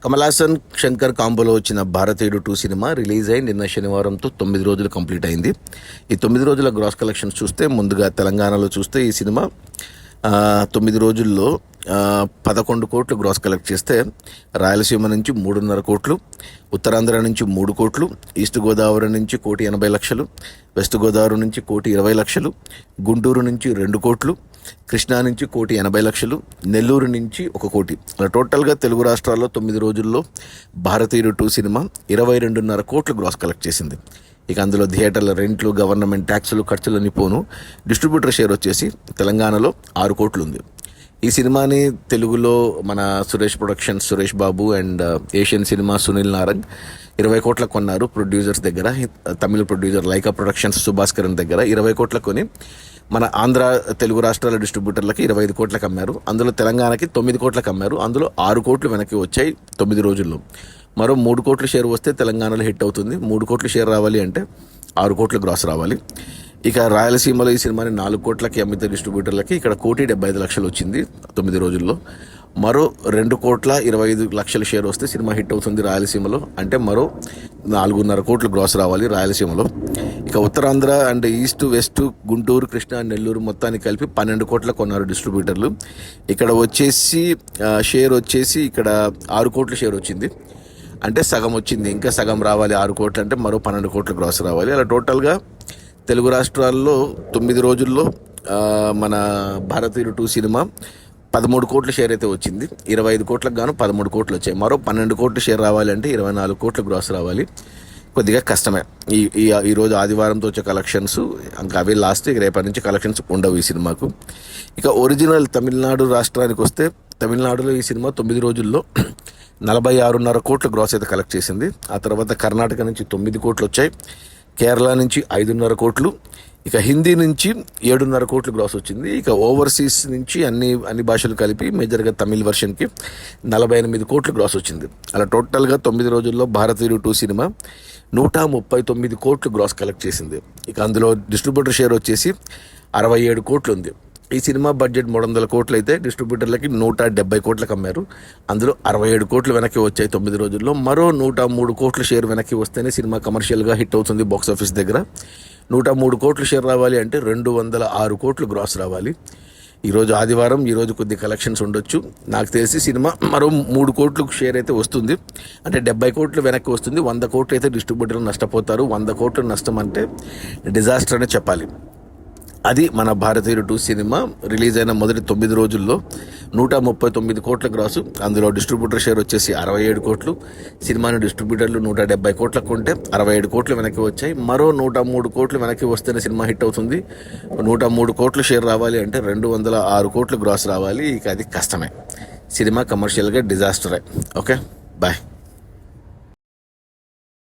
కమల్ హాసన్ శంకర్ కాంబోలో వచ్చిన భారతీయుడు 2 cinema release అయి నిన్న శనివారంతో 9 రోజులు కంప్లీట్ అయింది. ఈ 9 రోజుల గ్రాస్ కలెక్షన్స్ చూస్తే ముందుగా తెలంగాణలో చూస్తే ఈ సినిమా 9 రోజుల్లో 11 కోట్లు గ్రాస్ కలెక్ట్ చేస్తే రాయలసీమ నుంచి 3.5 కోట్లు, ఉత్తరాంధ్ర నుంచి 3 కోట్లు, ఈస్ట్ గోదావరి నుంచి 1,80,00,000, వెస్ట్ గోదావరి నుంచి 1,20,00,000, గుంటూరు నుంచి 2 కోట్లు, కృష్ణా నుంచి 1,80,00,000, నెల్లూరు నుంచి 1 కోటి. అలా టోటల్గా తెలుగు రాష్ట్రాల్లో 9 రోజుల్లో భారతీయుడు 2 సినిమా 22.5 కోట్లు గ్రాస్ కలెక్ట్ చేసింది. ఇక అందులో థియేటర్ల రెంట్లు, గవర్నమెంట్ ట్యాక్సులు, ఖర్చులన్నీ పోను డిస్ట్రిబ్యూటర్ షేర్ వచ్చేసి తెలంగాణలో 6 కోట్లు ఉంది. ఈ సినిమాని తెలుగులో మన Suresh productions Suresh Babu and Asian cinema Sunil Narang 20 కోట్లకు కొన్నారు ప్రొడ్యూసర్స్ దగ్గర. తమిళ ప్రొడ్యూసర్ లైకా ప్రొడక్షన్స్ సుభాస్కరన్ దగ్గర 20 కోట్లకు కొని మన ఆంధ్ర తెలుగు రాష్ట్రాల డిస్ట్రిబ్యూటర్లకి 25 కోట్లకు అమ్మారు. అందులో తెలంగాణకి 9 కోట్లకు అమ్మారు. అందులో 6 కోట్లు వెనక్కి వచ్చాయి 9 రోజుల్లో. మరో 3 కోట్ల షేర్ వస్తే తెలంగాణలో హిట్ అవుతుంది. 3 కోట్ల షేర్ రావాలి అంటే 6 కోట్ల గ్రాస్ రావాలి. ఇక రాయలసీమలో ఈ సినిమాని 4 కోట్లకి అమ్మితే డిస్ట్రిబ్యూటర్లకి ఇక్కడ 1,75,00,000 వచ్చింది 9 రోజుల్లో. మరో 2,25,00,000 షేర్ వస్తే సినిమా హిట్ అవుతుంది రాయలసీమలో, అంటే మరో 4.5 కోట్లు గ్రాస్ రావాలి రాయలసీమలో. ఇక Uttarandhra and east west Guntur Krishna Nellore మొత్తానికి కలిపి 12 కోట్లకు కొన్నారు డిస్ట్రిబ్యూటర్లు. ఇక్కడ వచ్చేసి షేర్ వచ్చేసి ఇక్కడ 6 కోట్ల షేర్ వచ్చింది, అంటే సగం వచ్చింది. ఇంకా సగం రావాలి. 6 కోట్లు అంటే మరో 12 కోట్ల గ్రాస్ రావాలి. అలా టోటల్గా తెలుగు రాష్ట్రాల్లో 9 రోజుల్లో మన భారతీయుడు 2 సినిమా 13 కోట్ల షేర్ అయితే వచ్చింది. 25 కోట్లకు గాను 13 కోట్లు వచ్చాయి. మరో 12 కోట్ల షేర్ రావాలి అంటే 24 కోట్ల గ్రాస్ రావాలి. కొద్దిగా కష్టమే. ఈరోజు ఆదివారంతో వచ్చే కలెక్షన్స్ ఇంకా అవి లాస్ట్. ఇక రేపటి నుంచి కలెక్షన్స్ ఉండవు ఈ సినిమాకు. ఇక ఒరిజినల్ తమిళనాడు రాష్ట్రానికి వస్తే తమిళనాడులో ఈ సినిమా 9 రోజుల్లో 46.5 కోట్ల గ్రాస్ అయితే కలెక్ట్ చేసింది. ఆ తర్వాత కర్ణాటక నుంచి 9 కోట్లు వచ్చాయి, కేరళ నుంచి 5.5 కోట్లు, ఇక హిందీ నుంచి 7.5 కోట్లు గ్రాస్ వచ్చింది. ఇక ఓవర్సీస్ నుంచి అన్ని భాషలు కలిపి మేజర్గా తమిళ్ వర్షన్కి 48 కోట్లు గ్రాస్ వచ్చింది. అలా టోటల్గా 9 రోజుల్లో భారతీయుడు 2 సినిమా 139 కోట్లు గ్రాస్ కలెక్ట్ చేసింది. ఇక అందులో డిస్ట్రిబ్యూటర్ షేర్ వచ్చేసి 67 కోట్లు ఉంది. ఈ సినిమా బడ్జెట్ 300 కోట్లు అయితే డిస్ట్రిబ్యూటర్లకి 170 కోట్లకు అమ్మారు. అందులో 67 కోట్లు వెనక్కి వచ్చాయి 9 రోజుల్లో. మరో 103 కోట్ల షేర్ వెనక్కి వస్తేనే సినిమా కమర్షియల్గా హిట్ అవుతుంది బాక్స్ ఆఫీస్ దగ్గర. 103 కోట్ల షేర్ రావాలి అంటే 206 కోట్లు గ్రాస్ రావాలి. ఈరోజు ఆదివారం, ఈరోజు కొద్ది కలెక్షన్స్ ఉండొచ్చు. నాకు తెలిసి సినిమా మరో 3 కోట్లు షేర్ అయితే వస్తుంది, అంటే 70 కోట్లు వెనక్కి వస్తుంది. 100 కోట్లు అయితే డిస్ట్రిబ్యూటర్లు నష్టపోతారు. 100 కోట్లు నష్టం అంటే డిజాస్టర్ అనే చెప్పాలి. అది మన భారతీయుడు 2 సినిమా రిలీజ్ అయిన మొదటి 9 రోజుల్లో 139 కోట్ల గ్రాసు. అందులో డిస్ట్రిబ్యూటర్ షేర్ వచ్చేసి 67 కోట్లు. సినిమాని డిస్ట్రిబ్యూటర్లు 170 కోట్లకు కొంటే 67 కోట్లు వెనక్కి వచ్చాయి. మరో 103 కోట్లు వెనక్కి వస్తేనే సినిమా హిట్ అవుతుంది. 103 కోట్ల షేర్ రావాలి అంటే 206 కోట్లు గ్రాస్ రావాలి. ఇక అది కష్టమే. సినిమా కమర్షియల్గా డిజాస్టరే. Okay, bye.